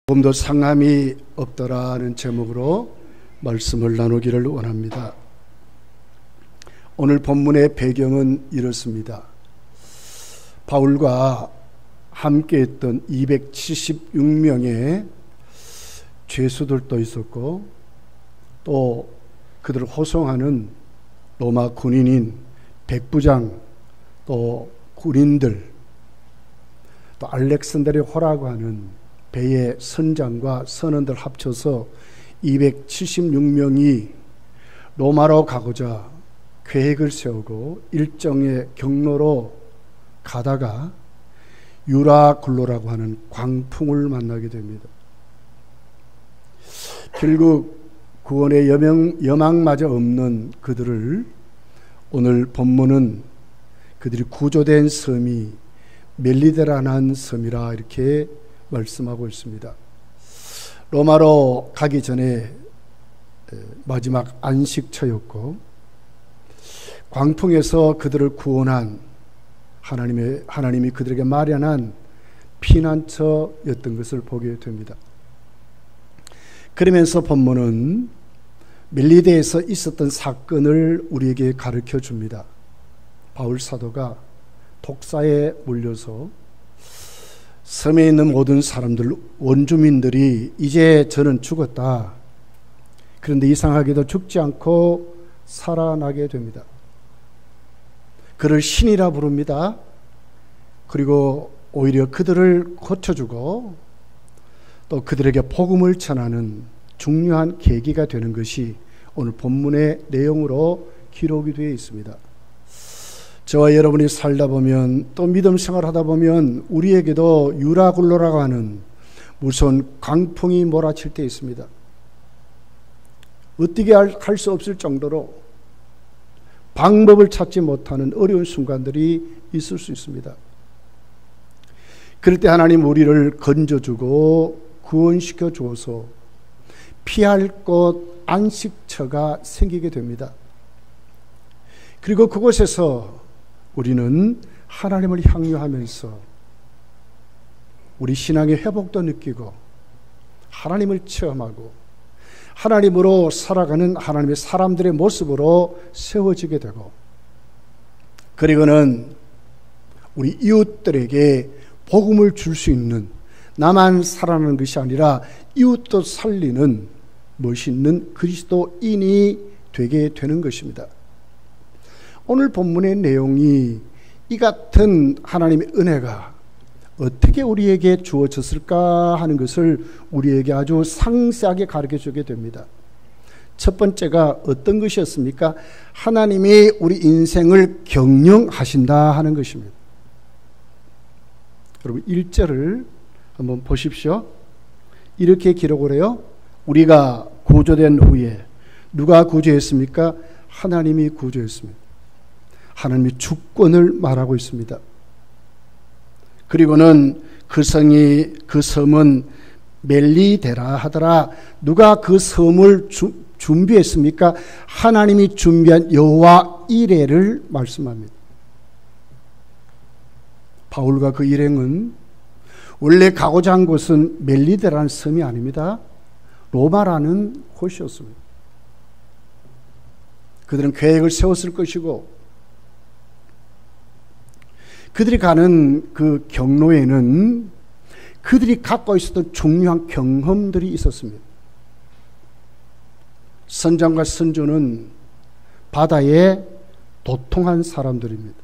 조금도 상함이 없더라는 제목으로 말씀을 나누기를 원합니다. 오늘 본문의 배경은 이렇습니다. 바울과 함께했던 276명의 죄수들도 있었고, 또 그들을 호송하는 로마 군인인 백부장, 또 군인들, 또 알렉산드리호라고 하는 배의 선장과 선원들 합쳐서 276명이 로마로 가고자 계획을 세우고 일정의 경로로 가다가 유라굴로라고 하는 광풍을 만나게 됩니다. 결국 구원의 여망마저 없는 그들을 오늘 본문은 그들이 구조된 섬이 멜리데라는 섬이라 이렇게 말씀하고 있습니다. 로마로 가기 전에 마지막 안식처였고, 광풍에서 그들을 구원한 하나님이 그들에게 마련한 피난처였던 것을 보게 됩니다. 그러면서 본문은 멜리데에서 있었던 사건을 우리에게 가르쳐 줍니다. 바울 사도가 독사에 몰려서 섬에 있는 모든 사람들, 원주민들이 이제 저는 죽었다. 그런데 이상하게도 죽지 않고 살아나게 됩니다. 그를 신이라 부릅니다. 그리고 오히려 그들을 고쳐주고 또 그들에게 복음을 전하는 중요한 계기가 되는 것이 오늘 본문의 내용으로 기록이 되어 있습니다. 저와 여러분이 살다 보면, 또 믿음 생활하다 보면 우리에게도 유라굴로라고 하는 무서운 광풍이 몰아칠 때 있습니다. 어떻게 할 수 없을 정도로 방법을 찾지 못하는 어려운 순간들이 있을 수 있습니다. 그럴 때 하나님 우리를 건져주고 구원시켜 주어서 피할 곳, 안식처가 생기게 됩니다. 그리고 그곳에서 우리는 하나님을 향유하면서 우리 신앙의 회복도 느끼고 하나님을 체험하고 하나님으로 살아가는 하나님의 사람들의 모습으로 세워지게 되고, 그리고는 우리 이웃들에게 복음을 줄 수 있는, 나만 살아나는 것이 아니라 이웃도 살리는 멋있는 그리스도인이 되게 되는 것입니다. 오늘 본문의 내용이 이 같은 하나님의 은혜가 어떻게 우리에게 주어졌을까 하는 것을 우리에게 아주 상세하게 가르쳐주게 됩니다. 첫 번째가 어떤 것이었습니까? 하나님이 우리 인생을 경영하신다 하는 것입니다. 여러분 1절을 한번 보십시오. 이렇게 기록을 해요. 우리가 구조된 후에 누가 구조했습니까? 하나님이 구조했습니다. 하나님의 주권을 말하고 있습니다. 그리고는 그 섬은 멜리데라 하더라. 누가 그 섬을 준비했습니까? 하나님이 준비한 여호와 이레를 말씀합니다. 바울과 그 일행은 원래 가고자 한 곳은 멜리데라는 섬이 아닙니다. 로마라는 곳이었습니다. 그들은 계획을 세웠을 것이고, 그들이 가는 그 경로에는 그들이 갖고 있었던 중요한 경험들이 있었습니다. 선장과 선조는 바다에 도통한 사람들입니다.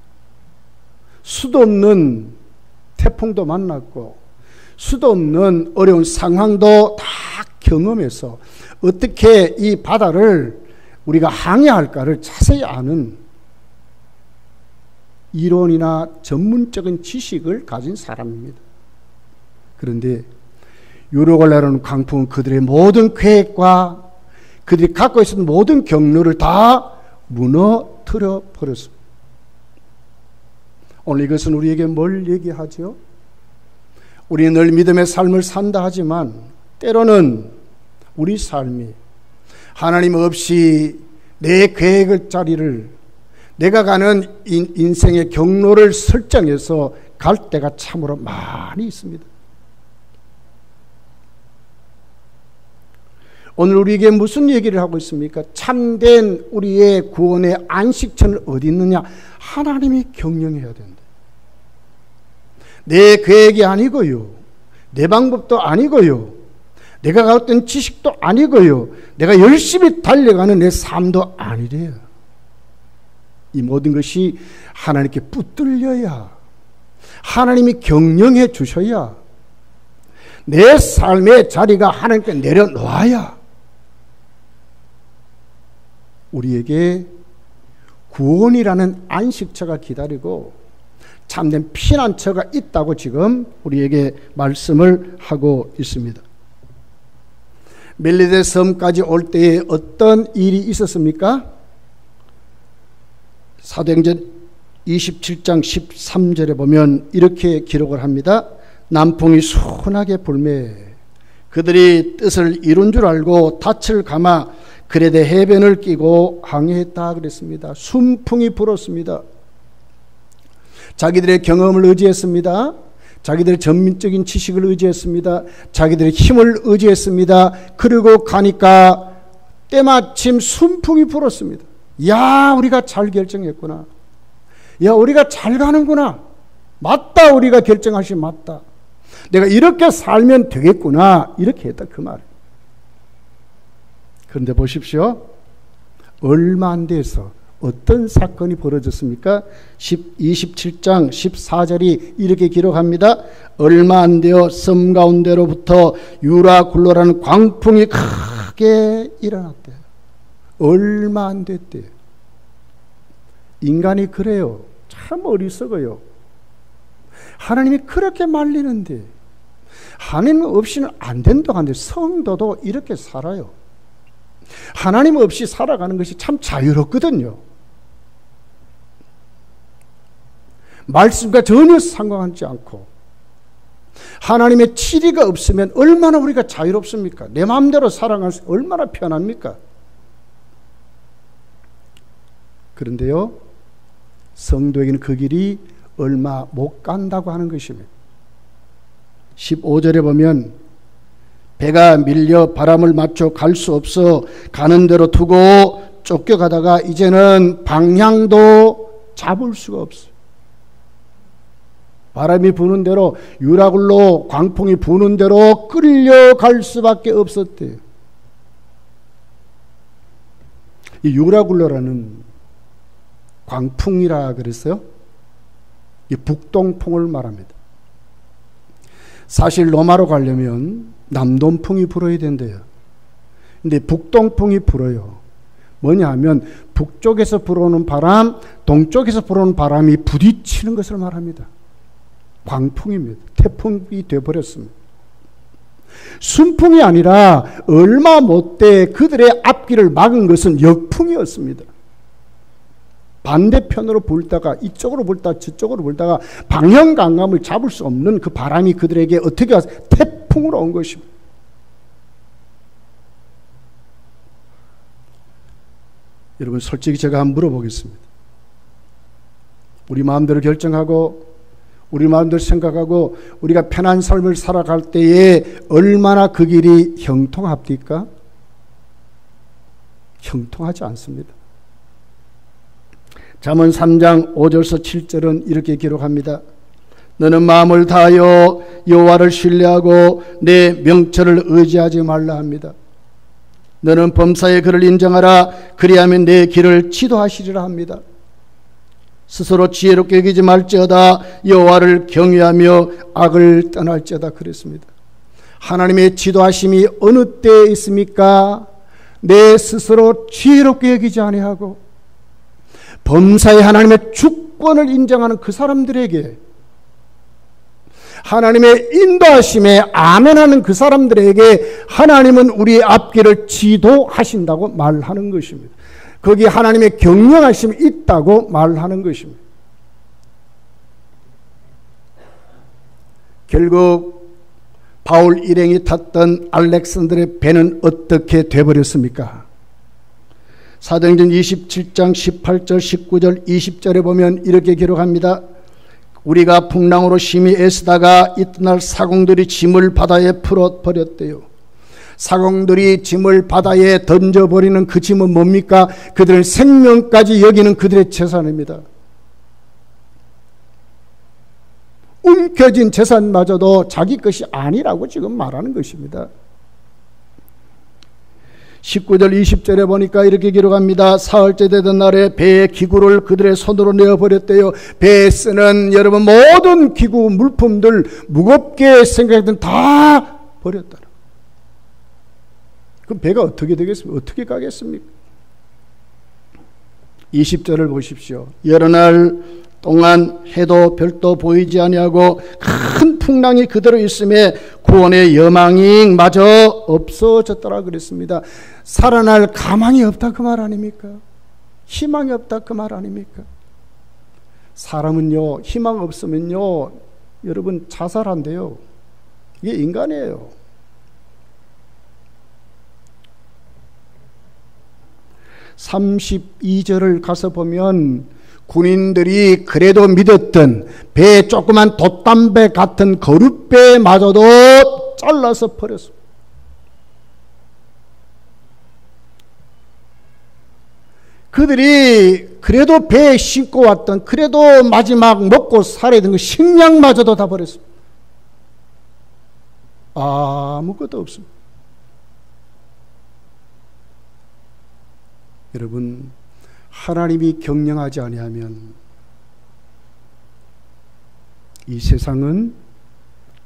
수도 없는 태풍도 만났고 수도 없는 어려운 상황도 다 경험해서 어떻게 이 바다를 우리가 항해할까를 자세히 아는 이론이나 전문적인 지식을 가진 사람입니다. 그런데 유라굴로라는 광풍은 그들의 모든 계획과 그들이 갖고 있었던 모든 경로를 다 무너뜨려 버렸습니다. 오늘 이것은 우리에게 뭘 얘기하죠? 우리는 늘 믿음의 삶을 산다 하지만 때로는 우리 삶이 하나님 없이 내 계획의 자리를, 내가 가는 인생의 경로를 설정해서 갈 때가 참으로 많이 있습니다. 오늘 우리에게 무슨 얘기를 하고 있습니까? 참된 우리의 구원의 안식처는 어디 있느냐? 하나님이 경영해야 된다. 내 계획이 아니고요, 내 방법도 아니고요, 내가 가졌던 지식도 아니고요, 내가 열심히 달려가는 내 삶도 아니래요. 이 모든 것이 하나님께 붙들려야, 하나님이 경영해 주셔야, 내 삶의 자리가 하나님께 내려놓아야 우리에게 구원이라는 안식처가 기다리고 참된 피난처가 있다고 지금 우리에게 말씀을 하고 있습니다. 멜리데 섬까지 올 때에 어떤 일이 있었습니까? 사도행전 27장 13절에 보면 이렇게 기록을 합니다. 남풍이 순하게 불매 그들이 뜻을 이룬 줄 알고 닻을 감아 그레데 해변을 끼고 항해했다 그랬습니다. 순풍이 불었습니다. 자기들의 경험을 의지했습니다. 자기들의 전민적인 지식을 의지했습니다. 자기들의 힘을 의지했습니다. 그리고 가니까 때마침 순풍이 불었습니다. 야, 우리가 잘 결정했구나. 야, 우리가 잘 가는구나. 맞다, 우리가 결정하신 맞다. 내가 이렇게 살면 되겠구나. 이렇게 했다, 그 말이에요. 그런데 보십시오. 얼마 안 돼서 어떤 사건이 벌어졌습니까? 27장 14절이 이렇게 기록합니다. 얼마 안 되어 섬 가운데로부터 유라굴로라는 광풍이 크게 일어났대요. 얼마 안 됐대요. 인간이 그래요. 참 어리석어요. 하나님이 그렇게 말리는데 하나님 없이는 안 된다고 하는데 성도도 이렇게 살아요. 하나님 없이 살아가는 것이 참 자유롭거든요. 말씀과 전혀 상관하지 않고 하나님의 치리가 없으면 얼마나 우리가 자유롭습니까? 내 마음대로 살아갈 수 얼마나 편합니까? 그런데요, 성도에게는 그 길이 얼마 못 간다고 하는 것입니다. 15절에 보면 배가 밀려 바람을 맞춰 갈 수 없어 가는 대로 두고 쫓겨가다가 이제는 방향도 잡을 수가 없어요. 바람이 부는 대로, 유라굴로 광풍이 부는 대로 끌려갈 수밖에 없었대요. 이 유라굴로라는 광풍이라 그랬어요. 이 북동풍을 말합니다. 사실 로마로 가려면 남동풍이 불어야 된대요. 근데 북동풍이 불어요. 뭐냐 하면 북쪽에서 불어오는 바람, 동쪽에서 불어오는 바람이 부딪히는 것을 말합니다. 광풍입니다. 태풍이 되어버렸습니다. 순풍이 아니라 얼마 못돼 그들의 앞길을 막은 것은 역풍이었습니다. 반대편으로 불다가 이쪽으로 불다가 저쪽으로 불다가 방향 감각을 잡을 수 없는 그 바람이 그들에게 어떻게 와서 태풍으로 온 것입니다. 여러분, 솔직히 제가 한번 물어보겠습니다. 우리 마음대로 결정하고 우리 마음대로 생각하고 우리가 편한 삶을 살아갈 때에 얼마나 그 길이 형통합니까? 형통하지 않습니다. 잠언 3장 5절에서 7절은 이렇게 기록합니다. 너는 마음을 다하여 여호와를 신뢰하고 내 명철을 의지하지 말라 합니다. 너는 범사에 그를 인정하라. 그리하면 내 길을 지도하시리라 합니다. 스스로 지혜롭게 여기지 말지어다. 여호와를 경외하며 악을 떠날지어다 그랬습니다. 하나님의 지도하심이 어느 때에 있습니까? 내 스스로 지혜롭게 여기지 아니하고 범사에 하나님의 주권을 인정하는 그 사람들에게, 하나님의 인도하심에 아멘하는 그 사람들에게 하나님은 우리의 앞길을 지도하신다고 말하는 것입니다. 거기 하나님의 경영하심이 있다고 말하는 것입니다. 결국 바울 일행이 탔던 알렉산드의 배는 어떻게 돼버렸습니까? 사도행전 27장 18절 19절 20절에 보면 이렇게 기록합니다. 우리가 풍랑으로 심히 애쓰다가 이튿날 사공들이 짐을 바다에 풀어버렸대요. 사공들이 짐을 바다에 던져버리는 그 짐은 뭡니까? 그들은 생명까지 여기는 그들의 재산입니다. 움켜진 재산마저도 자기 것이 아니라고 지금 말하는 것입니다. 19절 20절에 보니까 이렇게 기록합니다. 사흘째 되던 날에 배의 기구를 그들의 손으로 내어버렸대요. 배에 쓰는 여러분 모든 기구 물품들 무겁게 생각했던 다 버렸다. 그럼 배가 어떻게 되겠습니까? 어떻게 가겠습니까? 20절을 보십시오. 여러 날 동안 해도 별도 보이지 아니하고 큰 풍랑이 그대로 있음에 구원의 여망이 마저 없어졌더라 그랬습니다. 살아날 가망이 없다 그 말 아닙니까? 희망이 없다 그 말 아닙니까? 사람은요, 희망 없으면요, 여러분 자살한대요. 이게 인간이에요. (32절을) 가서 보면 군인들이 그래도 믿었던 배에 조그만 돛담배 같은 거룻배마저도 잘라서 버렸습니다. 그들이 그래도 배에 싣고 왔던, 그래도 마지막 먹고 살아야 되는 식량마저도 다 버렸습니다. 아무것도 없습니다. 여러분, 하나님이 경영하지 아니하면 이 세상은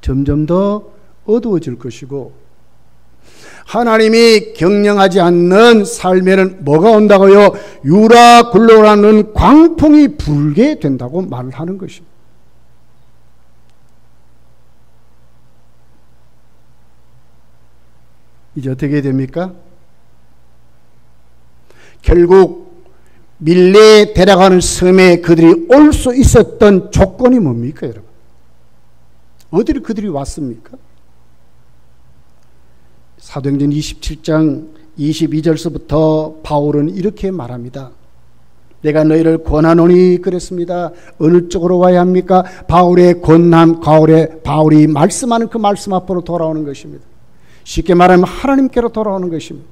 점점 더 어두워질 것이고, 하나님이 경영하지 않는 삶에는 뭐가 온다고요? 유라굴로라는 광풍이 불게 된다고 말을 하는 것입니다. 이제 어떻게 됩니까? 결국 밀레에 데려가는 섬에 그들이 올 수 있었던 조건이 뭡니까, 여러분? 어디로 그들이 왔습니까? 사도행전 27장 22절서부터 바울은 이렇게 말합니다. 내가 너희를 권하노니 그랬습니다. 어느 쪽으로 와야 합니까? 바울의 권함, 바울이 말씀하는 그 말씀 앞으로 돌아오는 것입니다. 쉽게 말하면 하나님께로 돌아오는 것입니다.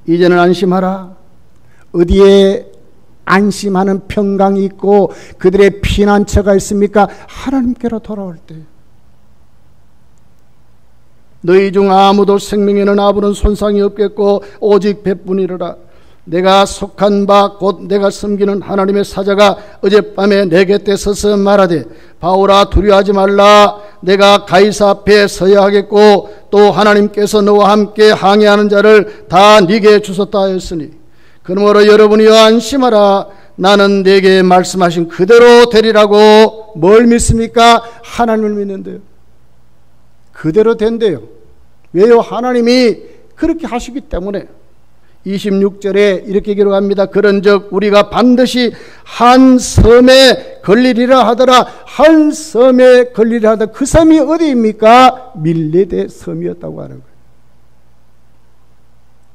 이제는 안심하라. 어디에 안심하는 평강이 있고 그들의 피난처가 있습니까? 하나님께로 돌아올 때. 너희 중 아무도 생명에는 아무런 손상이 없겠고 오직 배뿐이로라. 내가 속한 바 곧 내가 섬기는 하나님의 사자가 어젯밤에 내 곁에 서서 말하되 바울아 두려워하지 말라. 내가 가이사 앞에 서야 하겠고 또 하나님께서 너와 함께 항해하는 자를 다 네게 주셨다 하였으니 그러므로 여러분이여 안심하라. 나는 네게 말씀하신 그대로 되리라고. 뭘 믿습니까? 하나님을 믿는데요. 그대로 된대요. 왜요? 하나님이 그렇게 하시기 때문에. 26절에 이렇게 기록합니다. 그런즉 우리가 반드시 한 섬에 걸리리라 하더라. 한 섬에 걸리리라 하더라. 그 섬이 어디입니까? 밀레데 섬이었다고 하는 거예요.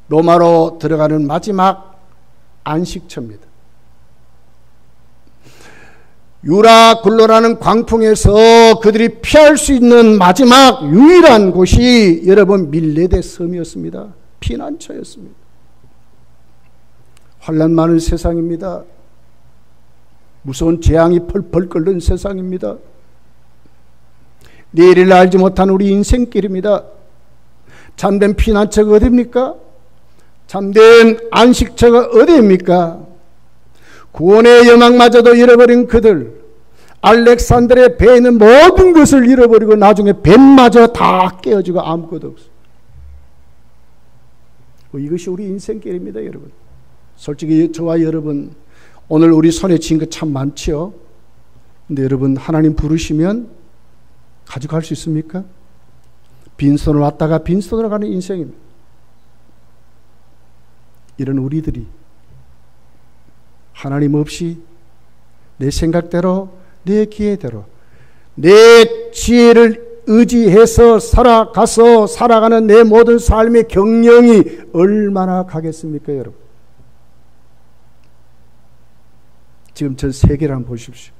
로마로 들어가는 마지막 안식처입니다. 유라굴로라는 광풍에서 그들이 피할 수 있는 마지막 유일한 곳이 여러분 밀레데 섬이었습니다. 피난처였습니다. 환난 많은 세상입니다. 무서운 재앙이 펄펄 끓는 세상입니다. 내일을 알지 못한 우리 인생길입니다. 참된 피난처가 어디입니까? 참된 안식처가 어디입니까? 구원의 여망마저도 잃어버린 그들, 알렉산드르의 배에 있는 모든 것을 잃어버리고 나중에 뱀마저 다 깨어지고 아무것도 없어요. 이것이 우리 인생길입니다, 여러분. 솔직히 저와 여러분 오늘 우리 손에 쥔 거 참 많지요. 근데 여러분 하나님 부르시면 가져갈 수 있습니까? 빈손으로 왔다가 빈손으로 가는 인생입니다. 이런 우리들이 하나님 없이 내 생각대로 내 기회대로 내 지혜를 의지해서 살아가는 내 모든 삶의 경영이 얼마나 가겠습니까, 여러분? 지금 전 세계를 한번 보십시오.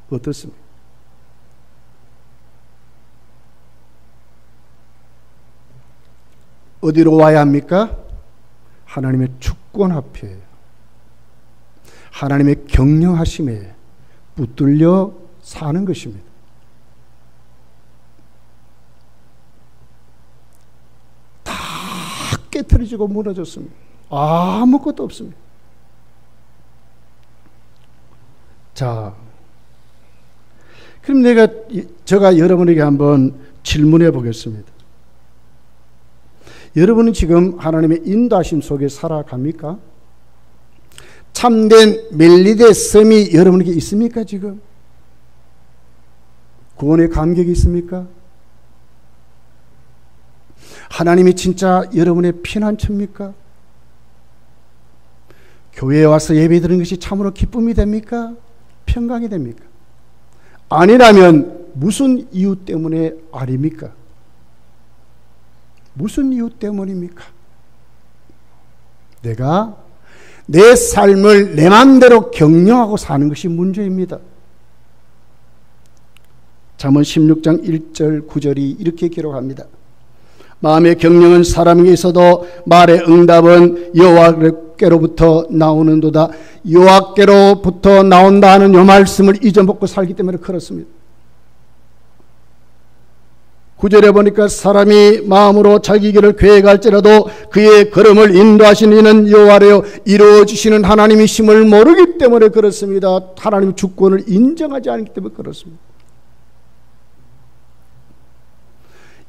어떻습니까? 어디로 와야 합니까? 하나님의 주권 앞에, 하나님의 경영하심에 붙들려 사는 것입니다. 다 깨트려지고 무너졌습니다. 아무것도 없습니다. 자, 그럼 제가 여러분에게 한번 질문해 보겠습니다. 여러분은 지금 하나님의 인도하심 속에 살아갑니까? 참된 멜리데섬이 여러분에게 있습니까? 지금 구원의 감격이 있습니까? 하나님이 진짜 여러분의 피난처입니까? 교회에 와서 예배드리는 것이 참으로 기쁨이 됩니까? 평강이 됩니까? 아니라면 무슨 이유 때문에 아닙니까? 무슨 이유 때문입니까? 내가 내 삶을 내 마음대로 경영하고 사는 것이 문제입니다. 잠언 16장 1절 9절이 이렇게 기록합니다. 마음의 경영은 사람에게 있어도 말의 응답은 여호와께로부터 나오는도다. 여호와께로부터 나온다 하는 이 말씀을 잊어먹고 살기 때문에 그렇습니다. 9절에 보니까 사람이 마음으로 자기 길을 계획할지라도 그의 걸음을 인도하시는 이는 여호와래요 이루어주시는 하나님이심을 모르기 때문에 그렇습니다. 하나님의 주권을 인정하지 않기 때문에 그렇습니다.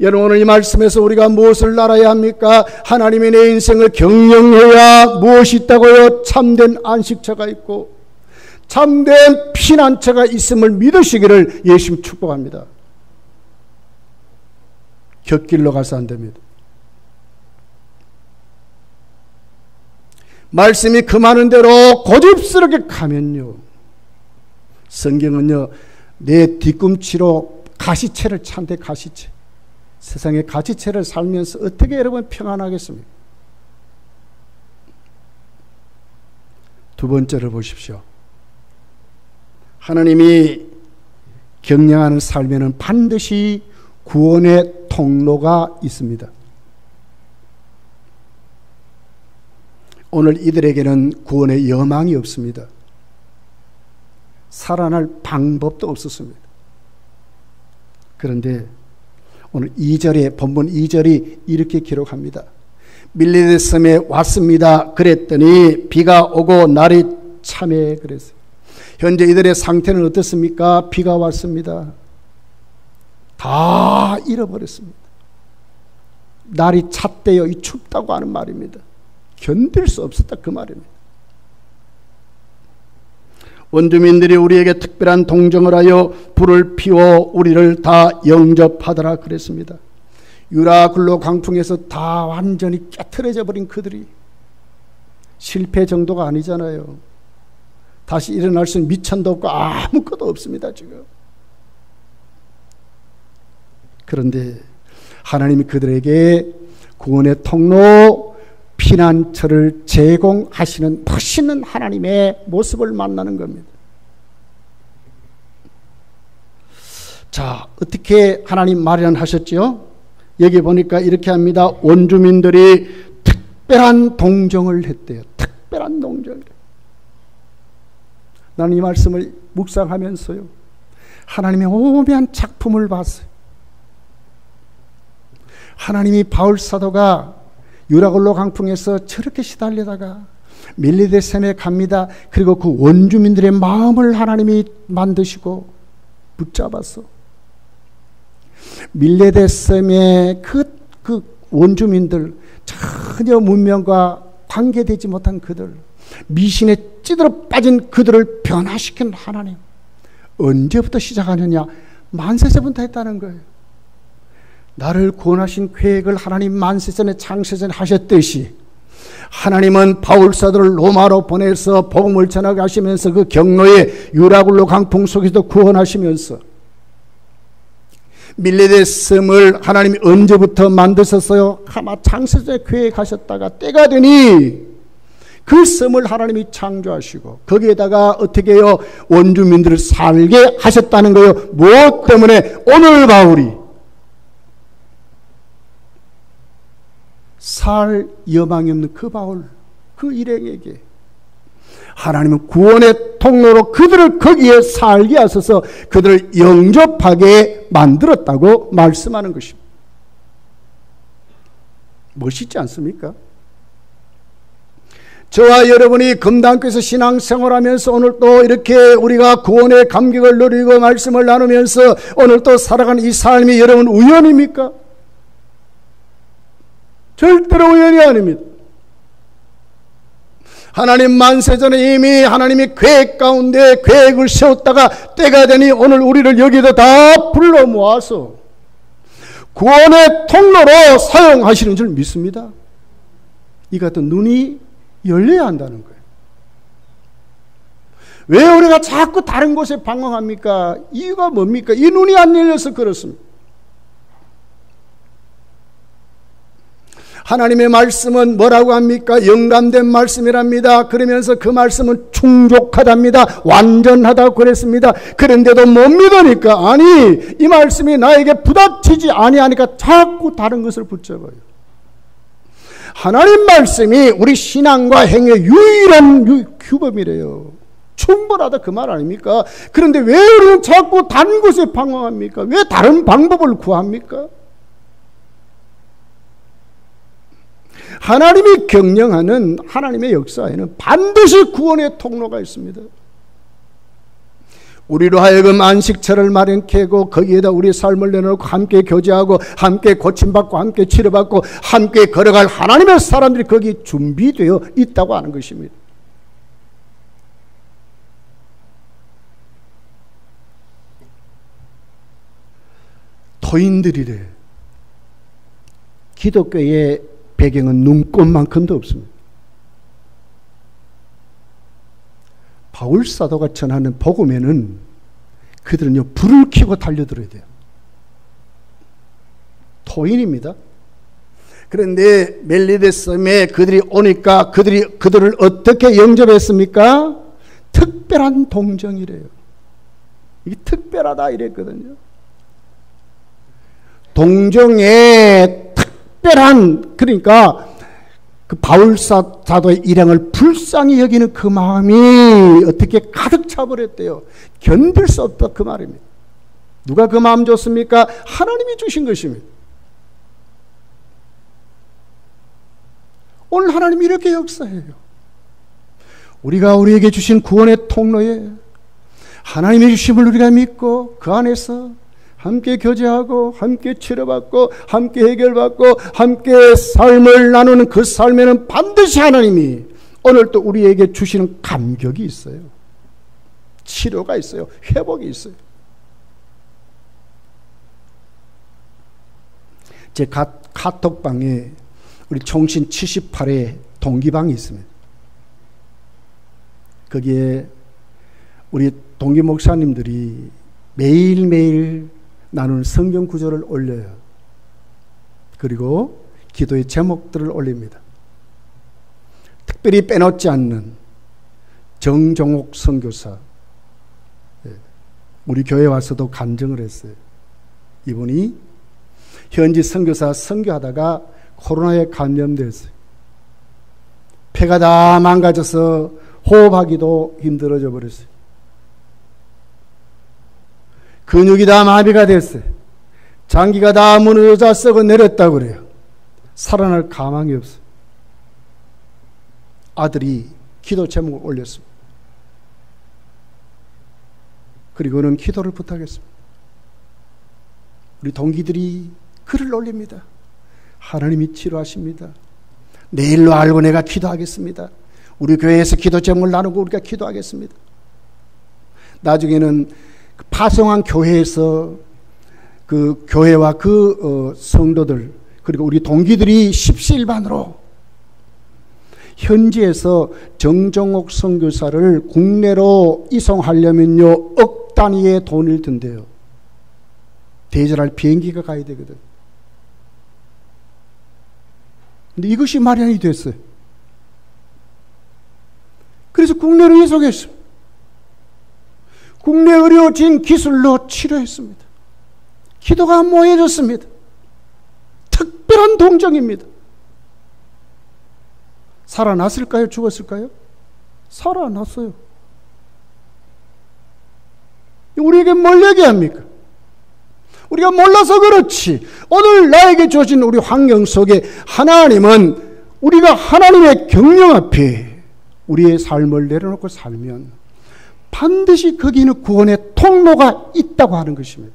여러분, 오늘 이 말씀에서 우리가 무엇을 알아야 합니까? 하나님이 내 인생을 경영해야 무엇이 있다고요? 참된 안식처가 있고 참된 피난처가 있음을 믿으시기를 예수님 축복합니다. 곁길로 가서 안 됩니다. 말씀이 금하는 대로 고집스럽게 가면요, 성경은요 내 뒤꿈치로 가시채를 찬대. 가시채. 세상의 가시채를 살면서 어떻게 여러분 평안하겠습니까? 두 번째를 보십시오. 하나님이 경영하는 삶에는 반드시 구원의 통로가 있습니다. 오늘 이들에게는 구원의 여망이 없습니다. 살아날 방법도 없었습니다. 그런데 오늘 2절에 본문 2절이 이렇게 기록합니다. 밀레데 섬에 왔습니다. 그랬더니 비가 오고 날이 참해. 그랬어요. 현재 이들의 상태는 어떻습니까? 비가 왔습니다. 다 잃어버렸습니다. 날이 찼대요. 이 춥다고 하는 말입니다. 견딜 수 없었다 그 말입니다. 원주민들이 우리에게 특별한 동정을 하여 불을 피워 우리를 다 영접하더라 그랬습니다. 유라굴로 강풍에서 다 완전히 깨트려져 버린 그들이 실패 정도가 아니잖아요. 다시 일어날 수 있는 미천도 없고 아무것도 없습니다 지금. 그런데 하나님이 그들에게 구원의 통로, 피난처를 제공하시는 멋있는 하나님의 모습을 만나는 겁니다. 자, 어떻게 하나님 마련하셨죠? 여기 보니까 이렇게 합니다. 원주민들이 특별한 동정을 했대요. 특별한 동정. 나는 이 말씀을 묵상하면서요, 하나님의 오묘한 작품을 봤어요. 하나님이 바울 사도가 유라굴로 강풍에서 저렇게 시달리다가 밀레데 섬에 갑니다. 그리고 그 원주민들의 마음을 하나님이 만드시고 붙잡았어. 밀레데 섬의 그 원주민들, 전혀 문명과 관계되지 못한 그들, 미신에 찌들어 빠진 그들을 변화시킨 하나님. 언제부터 시작하느냐? 만세전부터 했다는 거예요. 나를 구원하신 계획을 하나님 만세전에 창세전에 하셨듯이 하나님은 바울 사도를 로마로 보내서 복음을 전하게 하시면서 그 경로의 유라굴로 강풍 속에서 구원하시면서 밀레데 섬을 하나님이 언제부터 만드셨어요? 아마 창세전에 계획하셨다가 때가 되니 그 섬을 하나님이 창조하시고 거기에다가 어떻게 해요? 원주민들을 살게 하셨다는 거예요. 무엇 때문에? 오늘 바울이 살 여망이 없는 그 바울, 그 일행에게 하나님은 구원의 통로로 그들을 거기에 살게 하셔서 그들을 영접하게 만들었다고 말씀하는 것입니다. 멋있지 않습니까? 저와 여러분이 금단교에서 신앙생활하면서 오늘 또 이렇게 우리가 구원의 감격을 누리고 말씀을 나누면서 오늘 또 살아가는 이 삶이 여러분 우연입니까? 절대로 우연이 아닙니다. 하나님 만세전에 이미 하나님이 계획 가운데 계획을 세웠다가 때가 되니 오늘 우리를 여기다 다 불러 모아서 구원의 통로로 사용하시는 줄 믿습니다. 이 같은 눈이 열려야 한다는 거예요. 왜 우리가 자꾸 다른 곳에 방황합니까? 이유가 뭡니까? 이 눈이 안 열려서 그렇습니다. 하나님의 말씀은 뭐라고 합니까? 영감된 말씀이랍니다. 그러면서 그 말씀은 충족하답니다. 완전하다고 그랬습니다. 그런데도 못 믿으니까, 아니 이 말씀이 나에게 부닥치지 아니하니까 자꾸 다른 것을 붙잡아요. 하나님 말씀이 우리 신앙과 행위의 유일한 규범이래요. 충분하다 그 말 아닙니까? 그런데 왜 우리는 자꾸 다른 것에 방황합니까? 왜 다른 방법을 구합니까? 하나님이 경영하는 하나님의 역사에는 반드시 구원의 통로가 있습니다. 우리로 하여금 안식처를 마련케 하고 거기에다 우리의 삶을 내놓고 함께 교제하고 함께 고침받고 함께 치료받고 함께 걸어갈 하나님의 사람들이 거기 준비되어 있다고 하는 것입니다. 토인들이래. 기독교의 배경은 눈꽃만큼도 없습니다. 바울 사도가 전하는 복음에는 그들은요 불을 켜고 달려들어야 돼요. 토인입니다. 그런데 멜리데 섬에 그들이 오니까 그들을 어떻게 영접했습니까? 특별한 동정이래요. 이게 특별하다 이랬거든요. 동정에 특별한, 그러니까 그 바울 사도의 일행을 불쌍히 여기는 그 마음이 어떻게 가득 차버렸대요. 견딜 수 없다 그 말입니다. 누가 그 마음 줬습니까? 하나님이 주신 것입니다. 오늘 하나님이 이렇게 역사해요. 우리가 우리에게 주신 구원의 통로에 하나님의 주심을 우리가 믿고 그 안에서 함께 교제하고 함께 치료받고 함께 해결받고 함께 삶을 나누는 그 삶에는 반드시 하나님이 오늘 또 우리에게 주시는 감격이 있어요. 치료가 있어요. 회복이 있어요. 제 카톡방에 우리 총신 78회 동기방이 있습니다. 거기에 우리 동기 목사님들이 매일매일 나누는 성경 구절을 올려요. 그리고 기도의 제목들을 올립니다. 특별히 빼놓지 않는 정종옥 선교사, 우리 교회 와서도 간증을 했어요. 이분이 현지 선교사 선교하다가 코로나에 감염됐어요. 폐가 다 망가져서 호흡하기도 힘들어져 버렸어요. 근육이 다 마비가 됐어요. 장기가 다 무너져 썩어 내렸다고 그래요. 살아날 가망이 없어요. 아들이 기도 제목을 올렸습니다. 그리고는 기도를 부탁했습니다. 우리 동기들이 글을 올립니다. 하나님이 치료하십니다. 내일로 알고 내가 기도하겠습니다. 우리 교회에서 기도 제목을 나누고 우리가 기도하겠습니다. 나중에는 파송한 교회에서 그 교회와 그 성도들 그리고 우리 동기들이 십시일반으로 현지에서 정종옥 선교사를 국내로 이송하려면요 억 단위의 돈을 든대요. 대절할 비행기가 가야 되거든. 근데 이것이 마련이 됐어요. 그래서 국내로 이송했습니다. 국내 의료진 기술로 치료했습니다. 기도가 모여졌습니다. 특별한 동정입니다. 살아났을까요? 죽었을까요? 살아났어요. 우리에게 뭘 얘기합니까? 우리가 몰라서 그렇지. 오늘 나에게 주어진 우리 환경 속에 하나님은 우리가 하나님의 경영 앞에 우리의 삶을 내려놓고 살면 반드시 거기는 구원의 통로가 있다고 하는 것입니다.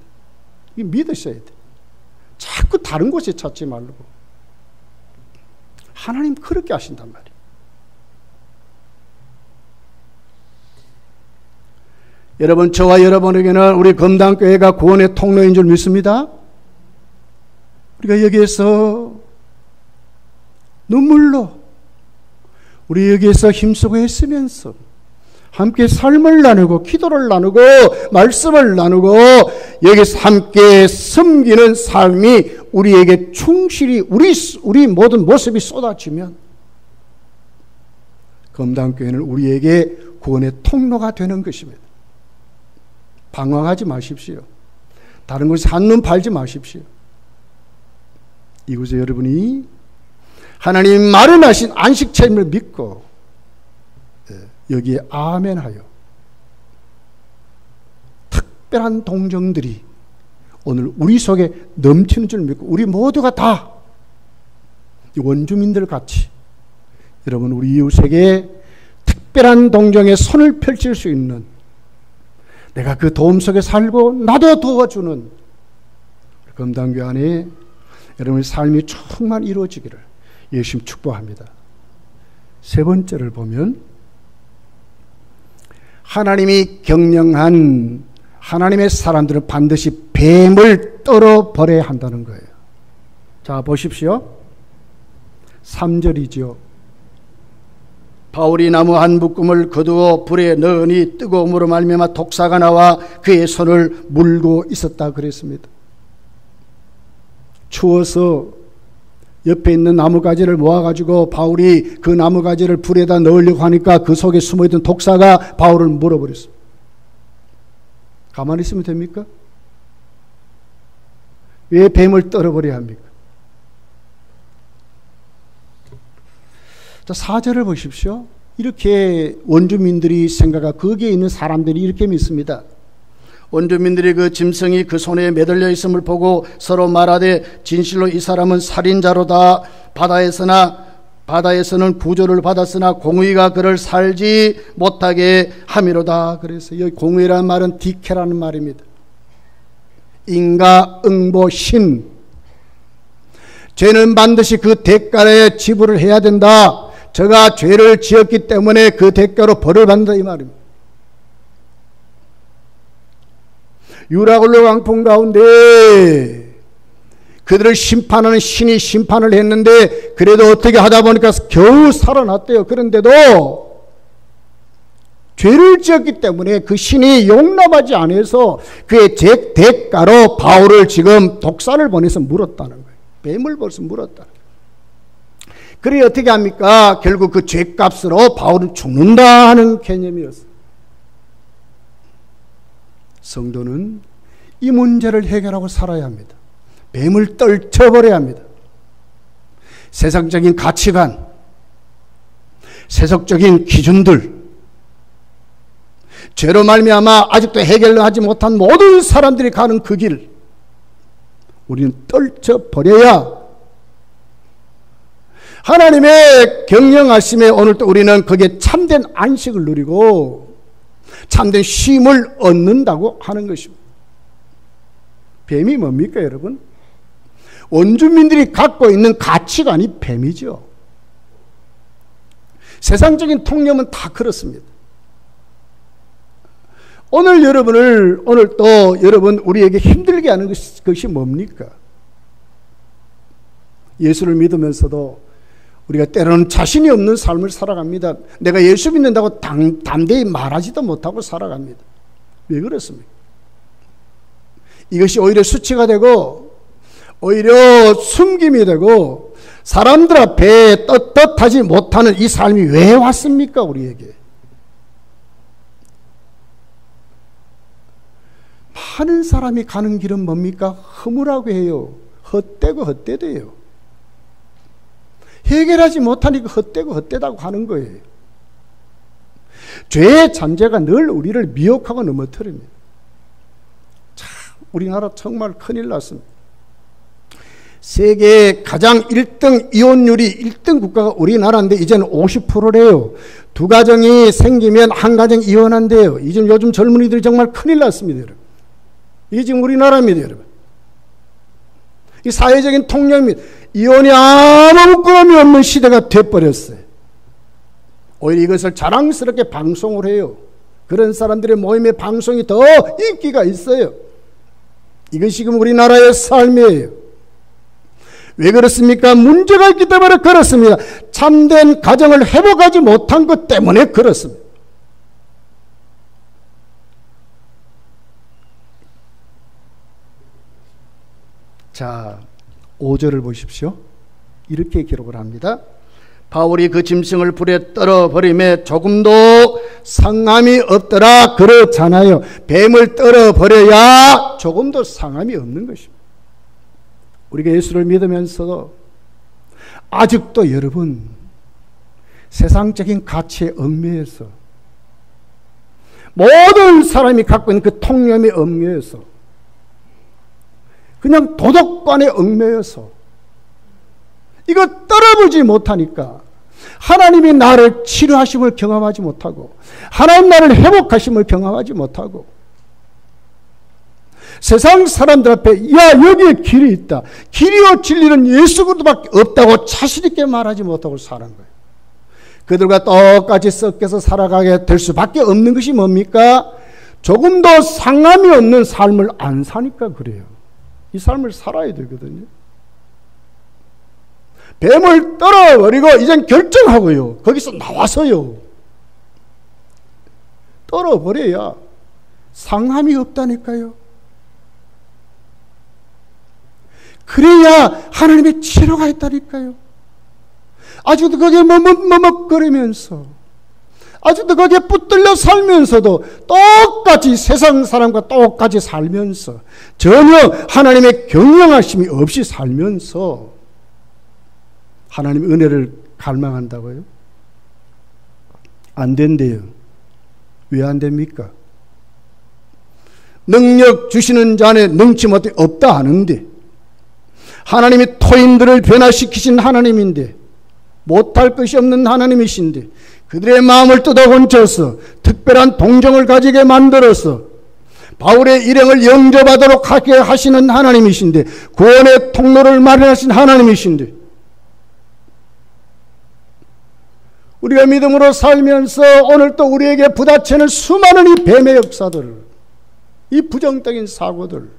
이거 믿으셔야 돼요. 자꾸 다른 곳에 찾지 말고. 하나님 그렇게 하신단 말이에요. 여러분, 저와 여러분에게는 우리 검단교회가 구원의 통로인 줄 믿습니다. 우리가 여기에서 눈물로, 우리 여기에서 힘쓰고 애쓰면서 함께 삶을 나누고 기도를 나누고 말씀을 나누고 여기서 함께 섬기는 삶이 우리에게 충실히 우리 모든 모습이 쏟아지면 검단교회는 우리에게 구원의 통로가 되는 것입니다. 방황하지 마십시오. 다른 곳에 한눈 팔지 마십시오. 이곳에 여러분이 하나님 마련하신 안식처임을 믿고 여기에 아멘하여 특별한 동정들이 오늘 우리 속에 넘치는 줄 믿고 우리 모두가 다 원주민들 같이 여러분 우리 이웃에게 특별한 동정의 손을 펼칠 수 있는 내가 그 도움 속에 살고 나도 도와주는 검단교회 안에 여러분의 삶이 정말 이루어지기를 예수님 축복합니다. 세 번째를 보면 하나님이 경영한 하나님의 사람들은 반드시 뱀을 떨어버려야 한다는 거예요. 자 보십시오. 3절이죠. 바울이 나무 한 묶음을 거두어 불에 넣으니 뜨거움으로 말미암아 독사가 나와 그의 손을 물고 있었다 그랬습니다. 추워서 옆에 있는 나무가지를 모아가지고 바울이 그 나무가지를 불에다 넣으려고 하니까 그 속에 숨어있던 독사가 바울을 물어버렸습니다. 가만히 있으면 됩니까? 왜 뱀을 떨어버려야 합니까? 자, 4절을 보십시오. 이렇게 원주민들이 생각하고 거기에 있는 사람들이 이렇게 믿습니다. 원주민들이 그 짐승이 그 손에 매달려 있음을 보고 서로 말하되 진실로 이 사람은 살인자로다. 바다에서는 구조를 받았으나 공의가 그를 살지 못하게 함이로다. 그래서 여기 공의라는 말은 디케라는 말입니다. 인가 응보 신. 죄는 반드시 그 대가에 지불을 해야 된다. 저가 죄를 지었기 때문에 그 대가로 벌을 받는다 이 말입니다. 유라굴로 광풍 가운데 그들을 심판하는 신이 심판을 했는데 그래도 어떻게 하다 보니까 겨우 살아났대요. 그런데도 죄를 지었기 때문에 그 신이 용납하지 않아서 그의 대가로 바울을 지금 독사를 보내서 물었다는 거예요. 뱀을 벌써 물었다는 거예요. 그래 어떻게 합니까? 결국 그 죄값으로 바울은 죽는다 하는 개념이었어요. 성도는 이 문제를 해결하고 살아야 합니다. 뱀을 떨쳐버려야 합니다. 세상적인 가치관, 세속적인 기준들, 죄로 말미암아 아직도 해결하지 못한 모든 사람들이 가는 그 길, 우리는 떨쳐버려야 하나님의 경영하심에 오늘 또 우리는 거기에 참된 안식을 누리고 참된 쉼을 얻는다고 하는 것입니다. 뱀이 뭡니까 여러분? 원주민들이 갖고 있는 가치관이 뱀이죠. 세상적인 통념은 다 그렇습니다. 오늘 또 여러분 우리에게 힘들게 하는 것이 뭡니까? 예수를 믿으면서도 우리가 때로는 자신이 없는 삶을 살아갑니다. 내가 예수 믿는다고 담대히 말하지도 못하고 살아갑니다. 왜 그렇습니까? 이것이 오히려 수치가 되고 오히려 숨김이 되고 사람들 앞에 떳떳하지 못하는 이 삶이 왜 왔습니까? 우리에게. 많은 사람이 가는 길은 뭡니까? 허무라고 해요. 헛되고 헛되대요. 해결하지 못하니까 헛되고 헛되다고 하는 거예요. 죄의 잔재가 늘 우리를 미혹하고 넘어뜨립니다. 참 우리나라 정말 큰일 났습니다. 세계 가장 1등 이혼율이 1등 국가가 우리나라인데 이제는 50%래요. 두 가정이 생기면 한 가정 이혼한대요. 이제 요즘 젊은이들이 정말 큰일 났습니다, 여러분. 이게 지금 우리나라입니다, 여러분. 이 사회적인 통념입니다. 이혼이 아무 묶음이 없는 시대가 돼버렸어요. 오히려 이것을 자랑스럽게 방송을 해요. 그런 사람들의 모임의 방송이 더 인기가 있어요. 이것이 지금 우리나라의 삶이에요. 왜 그렇습니까? 문제가 있기 때문에 그렇습니다. 참된 가정을 회복하지 못한 것 때문에 그렇습니다. 자, 5절을 보십시오. 이렇게 기록을 합니다. 바울이 그 짐승을 불에 떨어버림에 조금도 상함이 없더라. 그렇잖아요. 뱀을 떨어버려야 조금도 상함이 없는 것입니다. 우리가 예수를 믿으면서도 아직도 여러분 세상적인 가치에 얽매여서 모든 사람이 갖고 있는 그 통념에 얽매여서 그냥 도덕관에 얽매여서 이거 떨어보지 못하니까 하나님이 나를 치료하심을 경험하지 못하고 하나님 나를 회복하심을 경험하지 못하고 세상 사람들 앞에 야 여기에 길이 있다. 길이요 진리는 예수 그리스도밖에 없다고 자신 있게 말하지 못하고 사는 거예요. 그들과 똑같이 섞여서 살아가게 될 수밖에 없는 것이 뭡니까? 조금 더 상함이 없는 삶을 안 사니까 그래요. 이 삶을 살아야 되거든요. 뱀을 떨어버리고 이젠 결정하고요. 거기서 나와서요. 떨어버려야 상함이 없다니까요. 그래야 하나님의 치료가 있다니까요. 아직도 거기에 머뭇거리면서 아직도 거기에 붙들려 살면서도 똑같이 세상 사람과 똑같이 살면서 전혀 하나님의 경영하심이 없이 살면서 하나님의 은혜를 갈망한다고요? 안 된대요. 왜 안 됩니까? 능력 주시는 자는 능치 못해 없다 하는데 하나님이 토인들을 변화시키신 하나님인데 못할 것이 없는 하나님이신데 그들의 마음을 뜯어 건쳐서 특별한 동정을 가지게 만들어서 바울의 일행을 영접하도록 하게 하시는 하나님이신데 구원의 통로를 마련하신 하나님이신데 우리가 믿음으로 살면서 오늘 또 우리에게 부딪히는 수많은 이 뱀의 역사들, 이 부정적인 사고들,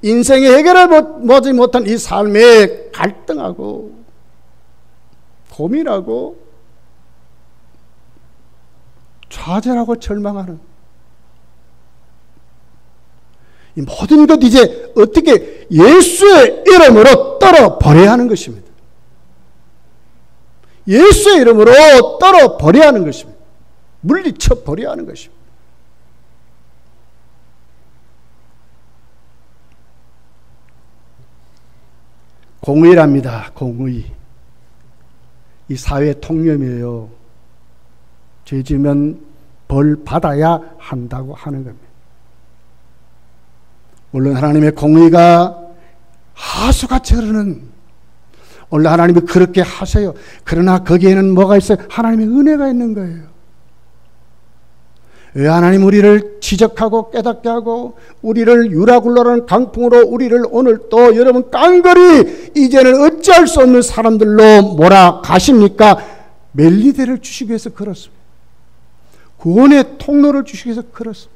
인생에 해결하지 못한 이 삶에 갈등하고 고민하고 좌절하고 절망하는 이 모든 것 이제 어떻게 예수의 이름으로 떨어버려야 하는 것입니다. 예수의 이름으로 떨어버려야 하는 것입니다. 물리쳐 버려야 하는 것입니다. 공의랍니다. 공의. 이 사회 통념이에요. 죄 지으면 벌 받아야 한다고 하는 겁니다. 물론 하나님의 공의가 하수같이 흐르는, 원래 하나님이 그렇게 하세요. 그러나 거기에는 뭐가 있어요? 하나님의 은혜가 있는 거예요. 왜 하나님 우리를 지적하고 깨닫게 하고 우리를 유라굴라라는 강풍으로 우리를 오늘 또 여러분 깡그리 이제는 어찌할 수 없는 사람들로 몰아가십니까? 멜리대를 주시기 위해서 그렇습니다. 구원의 통로를 주시기 위해서 그렇습니다.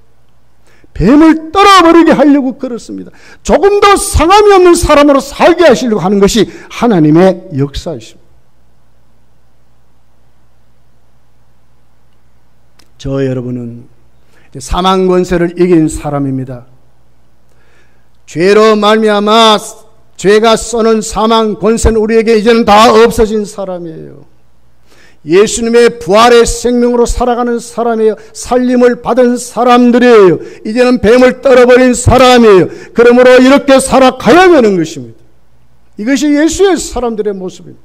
뱀을 떨어버리게 하려고 그렇습니다. 조금 더 상함이 없는 사람으로 살게 하시려고 하는 것이 하나님의 역사이십니다. 저 여러분은 사망 권세를 이긴 사람입니다. 죄로 말미암아 죄가 쏘는 사망 권세는 우리에게 이제는 다 없어진 사람이에요. 예수님의 부활의 생명으로 살아가는 사람이에요. 살림을 받은 사람들이에요. 이제는 뱀을 떨어버린 사람이에요. 그러므로 이렇게 살아가야 되는 것입니다. 이것이 예수의 사람들의 모습입니다.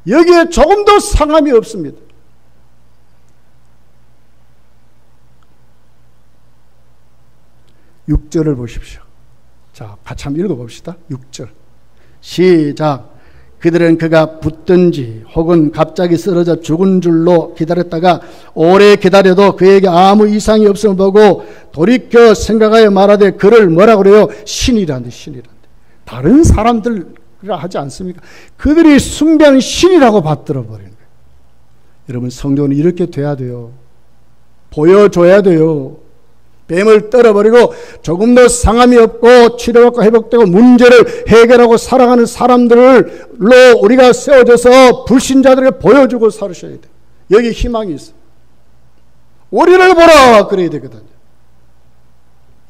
여기에 조금도 상함이 없습니다. (6절을) 보십시오. 자, 같이 한번 읽어봅시다. 6절 시작. 그들은 그가 붙든지 혹은 갑자기 쓰러져 죽은 줄로 기다렸다가 오래 기다려도 그에게 아무 이상이 없음을 보고 돌이켜 생각하여 말하되 그를 뭐라 그래요? 신이란데. 다른 사람들이라 하지 않습니까? 그들이 숭배하는 신이라고 받들어 버리는 거예요. 여러분, 성도는 이렇게 돼야 돼요. 보여줘야 돼요. 뱀을 떨어버리고 조금 더 상함이 없고 치료받고 회복되고 문제를 해결하고 살아가는 사람들로 우리가 세워져서 불신자들에게 보여주고 살으셔야 돼요. 여기 희망이 있어요. 우리를 보라 그래야 되거든요.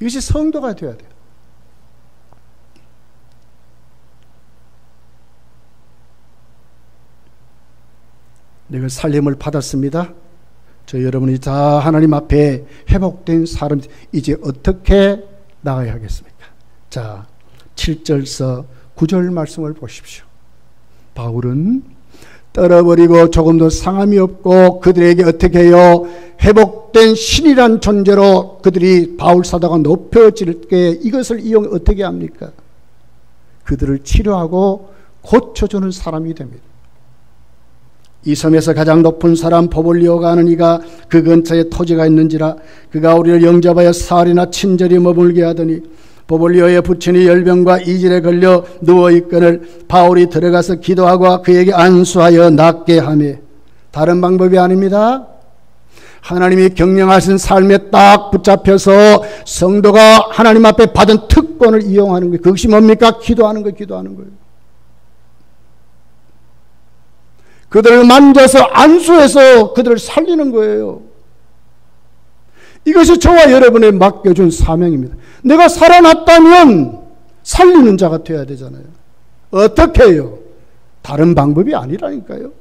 이것이 성도가 되어야 돼요. 내가 살림을 받았습니다. 저 여러분이 다 하나님 앞에 회복된 사람, 이제 어떻게 나가야 하겠습니까? 자, 7절서 9절 말씀을 보십시오. 바울은 떨어버리고 조금도 상함이 없고 그들에게 어떻게 해요? 회복된 신이란 존재로 그들이 바울 사도가 높여질 때 이것을 이용 어떻게 합니까? 그들을 치료하고 고쳐주는 사람이 됩니다. 이 섬에서 가장 높은 사람 보볼리오가 하는 이가 그 근처에 토지가 있는지라 그가 우리를 영접하여 사흘이나 친절히 머물게 하더니 보볼리오의 부친이 열병과 이질에 걸려 누워있거늘 바울이 들어가서 기도하고 그에게 안수하여 낫게 하며, 다른 방법이 아닙니다. 하나님이 경영하신 삶에 딱 붙잡혀서 성도가 하나님 앞에 받은 특권을 이용하는 거예요. 그것이 뭡니까? 기도하는 거예요. 그들을 만져서 안수해서 그들을 살리는 거예요. 이것이 저와 여러분에 맡겨준 사명입니다. 내가 살아났다면 살리는 자가 되어야 되잖아요. 어떻게 해요? 다른 방법이 아니라니까요.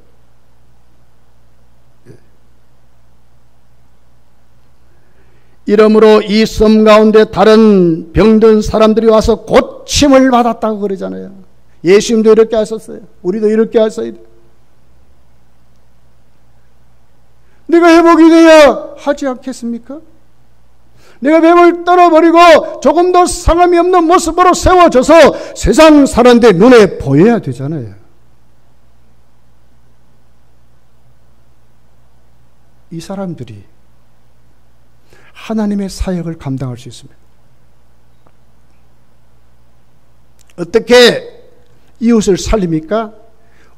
이러므로 이 섬 가운데 다른 병든 사람들이 와서 고침을 받았다고 그러잖아요. 예수님도 이렇게 하셨어요. 우리도 이렇게 하셔야 돼요. 내가 회복이 돼야 하지 않겠습니까? 내가 뱀을 떨어버리고 조금 더 상함이 없는 모습으로 세워져서 세상 사람들 눈에 보여야 되잖아요. 이 사람들이 하나님의 사역을 감당할 수 있습니다. 어떻게 이웃을 살립니까?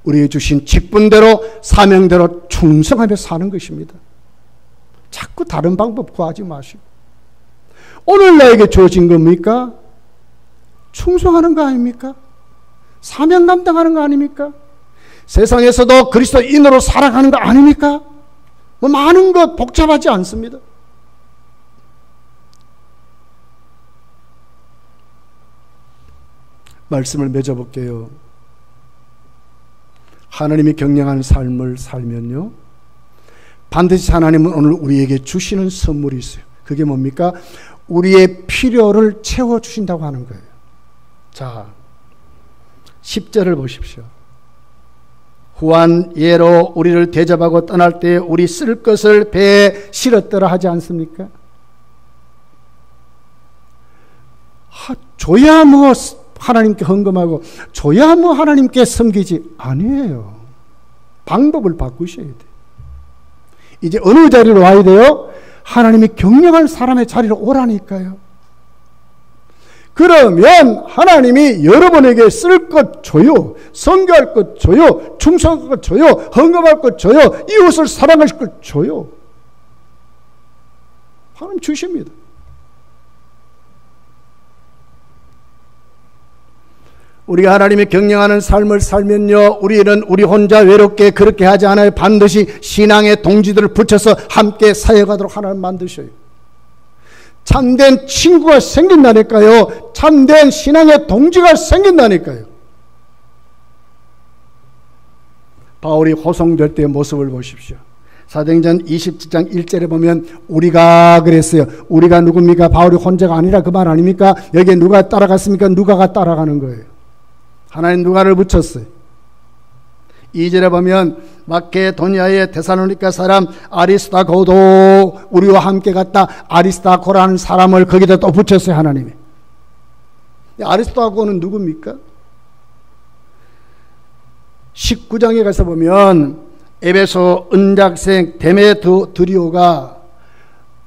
우리에게 주신 직분대로 사명대로 충성하며 사는 것입니다. 자꾸 다른 방법 구하지 마시고, 오늘 나에게 주어진 겁니까? 충성하는 거 아닙니까? 사명 감당하는 거 아닙니까? 세상에서도 그리스도인으로 살아가는 거 아닙니까? 뭐 많은 것 복잡하지 않습니다. 말씀을 맺어볼게요. 하나님이 경영하는 삶을 살면요, 반드시 하나님은 오늘 우리에게 주시는 선물이 있어요. 그게 뭡니까? 우리의 필요를 채워주신다고 하는 거예요. 자, 10절을 보십시오. 후한 예로 우리를 대접하고 떠날 때 우리 쓸 것을 배에 실었더라 하지 않습니까? 줘야 뭐 하나님께 헌금하고 줘야 뭐 하나님께 섬기지 아니에요. 방법을 바꾸셔야 돼요. 이제 어느 자리로 와야 돼요? 하나님이 경영할 사람의 자리로 오라니까요. 그러면 하나님이 여러분에게 쓸 것 줘요, 선교할 것 줘요, 충성할 것 줘요, 헌금할 것 줘요, 이웃을 사랑할 것 줘요. 하나님 주십니다. 우리가 하나님이 경영하는 삶을 살면요, 우리는 우리 혼자 외롭게 그렇게 하지 않아요. 반드시 신앙의 동지들을 붙여서 함께 사역하도록 하나님 만드셔요. 참된 친구가 생긴다니까요. 참된 신앙의 동지가 생긴다니까요. 바울이 호송될 때의 모습을 보십시오. 사도행전 27장 1절에 보면 우리가 그랬어요. 우리가 누굽니까? 바울이 혼자가 아니라 그 말 아닙니까? 여기에 누가 따라갔습니까? 누가가 따라가는 거예요. 하나님 누가를 붙였어요. 2절에 보면 마케도니아의 데살로니가 사람 아리스다고도 우리와 함께 갔다. 아리스다고라는 사람을 거기다 또 붙였어요, 하나님이. 아리스다고는 누굽니까? 19장에 가서 보면 에베소 은작생 데메드리오가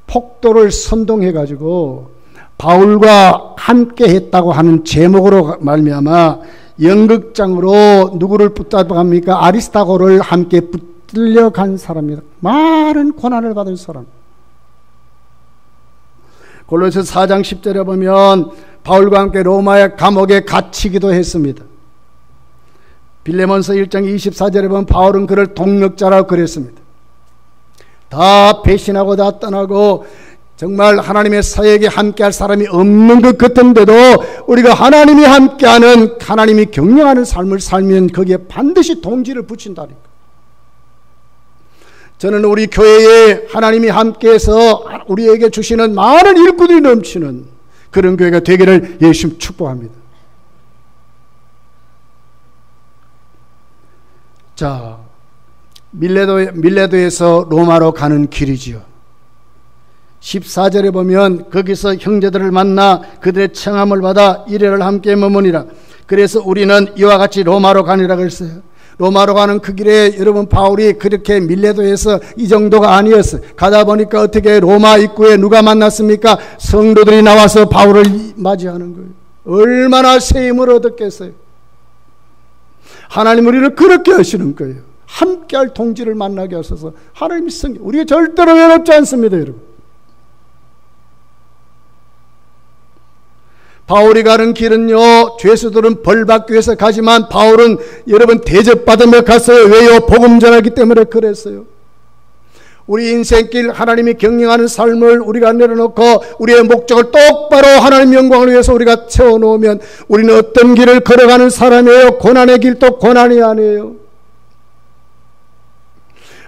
폭도를 선동해가지고 바울과 함께 했다고 하는 제목으로 말미암아 연극장으로 누구를 붙잡아갑니까? 아리스다고를 함께 붙들려 간 사람입니다. 많은 고난을 받은 사람. 골로새 4장 10절에 보면 바울과 함께 로마의 감옥에 갇히기도 했습니다. 빌레몬서 1장 24절에 보면 바울은 그를 동력자라고 그랬습니다. 다 배신하고 다 떠나고 정말 하나님의 사역에 함께할 사람이 없는 것 같은데도 우리가 하나님이 함께하는, 하나님이 경영하는 삶을 살면 거기에 반드시 동지를 붙인다니까. 저는 우리 교회에 하나님이 함께해서 우리에게 주시는 많은 일꾼들이 넘치는 그런 교회가 되기를 예수님 축복합니다. 자, 밀레도에서 로마로 가는 길이지요. 14절에 보면 거기서 형제들을 만나 그들의 청함을 받아 이래를 함께 머무니라. 그래서 우리는 이와 같이 로마로 가니라 그랬어요. 로마로 가는 그 길에 여러분 바울이 그렇게 밀레도에서 이 정도가 아니었어요. 가다 보니까 어떻게 로마 입구에 누가 만났습니까? 성도들이 나와서 바울을 맞이하는 거예요. 얼마나 새 힘을 얻었겠어요. 하나님 우리를 그렇게 하시는 거예요. 함께할 동지를 만나게 하셔서 하나님이 성경, 우리가 절대로 외롭지 않습니다, 여러분. 바울이 가는 길은요, 죄수들은 벌받기 위해서 가지만 바울은 여러분 대접받으며 갔어요. 왜요? 복음 전하기 때문에 그랬어요. 우리 인생길 하나님이 경영하는 삶을 우리가 내려놓고 우리의 목적을 똑바로 하나님 영광을 위해서 우리가 채워놓으면 우리는 어떤 길을 걸어가는 사람이에요? 고난의 길도 고난이 아니에요.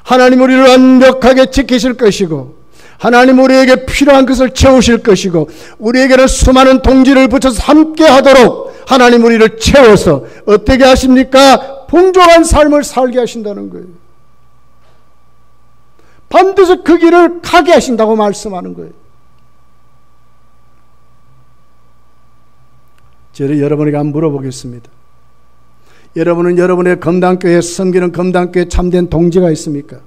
하나님 우리를 완벽하게 지키실 것이고 하나님 우리에게 필요한 것을 채우실 것이고 우리에게는 수많은 동지를 붙여서 함께 하도록 하나님 우리를 채워서 어떻게 하십니까? 풍족한 삶을 살게 하신다는 거예요. 반드시 그 길을 가게 하신다고 말씀하는 거예요. 저는 여러분에게 한번 물어보겠습니다. 여러분은 여러분의 검단교회에 섬기는 검단교회에 참된 동지가 있습니까?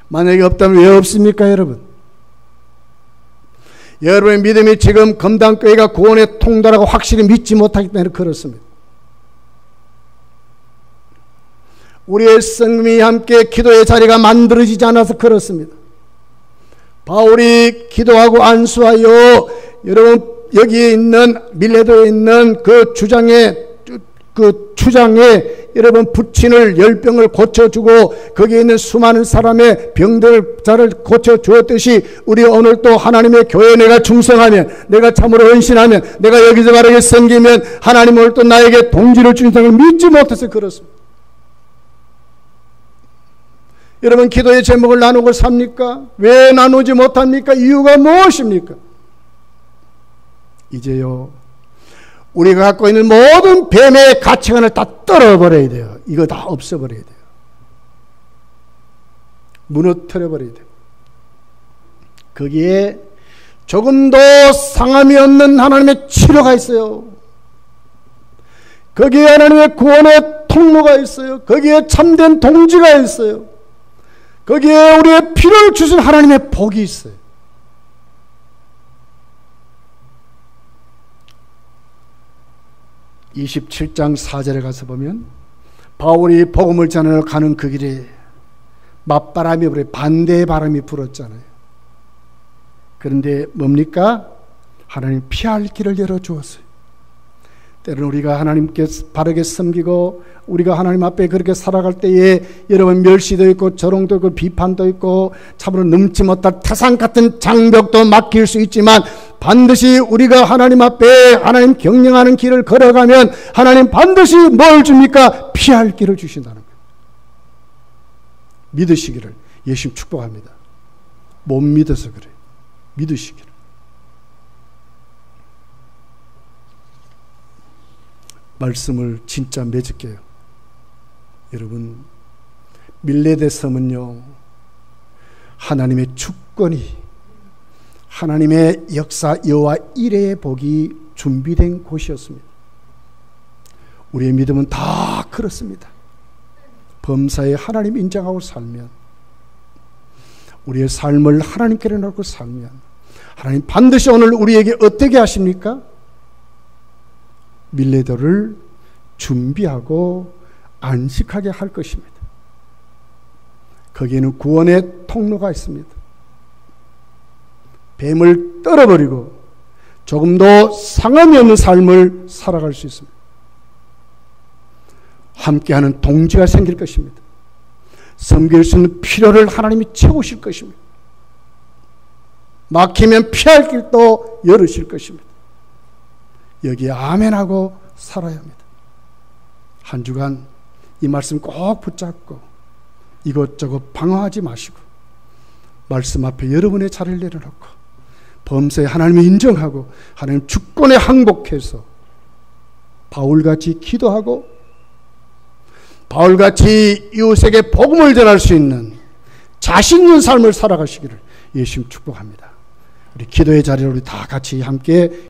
만약에 없다면 왜 없습니까, 여러분? 여러분의 믿음이 지금 검단교회가 구원의 통로라고 확실히 믿지 못하기 때문에 그렇습니다. 우리의 성님이 함께 기도의 자리가 만들어지지 않아서 그렇습니다. 바울이 기도하고 안수하여 여러분 여기에 있는 밀레도에 있는 그 추장에 여러분 부친을 10병을 고쳐주고 거기에 있는 수많은 사람의 병들자를 고쳐주었듯이 우리 오늘 또 하나님의 교회에 내가 충성하면, 내가 참으로 헌신하면, 내가 여기서 바르게 섬기면 하나님 오늘 또 나에게 동지를 주신다는 걸 믿지 못해서 그렇습니다. 여러분 기도의 제목을 나누고 삽니까? 왜 나누지 못합니까? 이유가 무엇입니까? 이제요, 우리가 갖고 있는 모든 뱀의 가치관을 다 떨어버려야 돼요. 이거 다 없애버려야 돼요. 무너뜨려버려야 돼요. 거기에 조금도 상함이 없는 하나님의 치료가 있어요. 거기에 하나님의 구원의 통로가 있어요. 거기에 참된 동지가 있어요. 거기에 우리의 필요를 주신 하나님의 복이 있어요. (27장 4절에) 가서 보면 바울이 복음을 전하러 가는 그 길에 맞바람이 불어 반대의 바람이 불었잖아요. 그런데 뭡니까? 하나님 피할 길을 열어주었어요. 때로는 우리가 하나님께 바르게 섬기고 우리가 하나님 앞에 그렇게 살아갈 때에 여러분 멸시도 있고 조롱도 있고 비판도 있고 참으로 넘지 못할 태산 같은 장벽도 막힐 수 있지만 반드시 우리가 하나님 앞에 하나님 경영하는 길을 걸어가면 하나님 반드시 뭘 줍니까? 피할 길을 주신다는 거예요. 믿으시기를 예수님 축복합니다. 못 믿어서 그래요. 믿으시기를. 말씀을 진짜 맺을게요. 여러분, 밀레데 섬은요, 하나님의 주권이, 하나님의 역사 여호와 이레의 복이 준비된 곳이었습니다. 우리의 믿음은 다 그렇습니다. 범사에 하나님 인정하고 살면, 우리의 삶을 하나님께 놓고 살면 하나님 반드시 오늘 우리에게 어떻게 하십니까? 밀레도를 준비하고 안식하게 할 것입니다. 거기에는 구원의 통로가 있습니다. 뱀을 떨어버리고 조금도 상함이 없는 삶을 살아갈 수 있습니다. 함께하는 동지가 생길 것입니다. 섬길 수 있는 필요를 하나님이 채우실 것입니다. 막히면 피할 길도 열으실 것입니다. 여기에 아멘하고 살아야 합니다. 한 주간 이 말씀 꼭 붙잡고 이것저것 방황하지 마시고 말씀 앞에 여러분의 자리를 내려놓고 범사에 하나님을 인정하고 하나님 주권에 항복해서 바울같이 기도하고 바울같이 이웃에게 복음을 전할 수 있는 자신 있는 삶을 살아가시기를 예수님 축복합니다. 우리 기도의 자리를 우리 다 같이 함께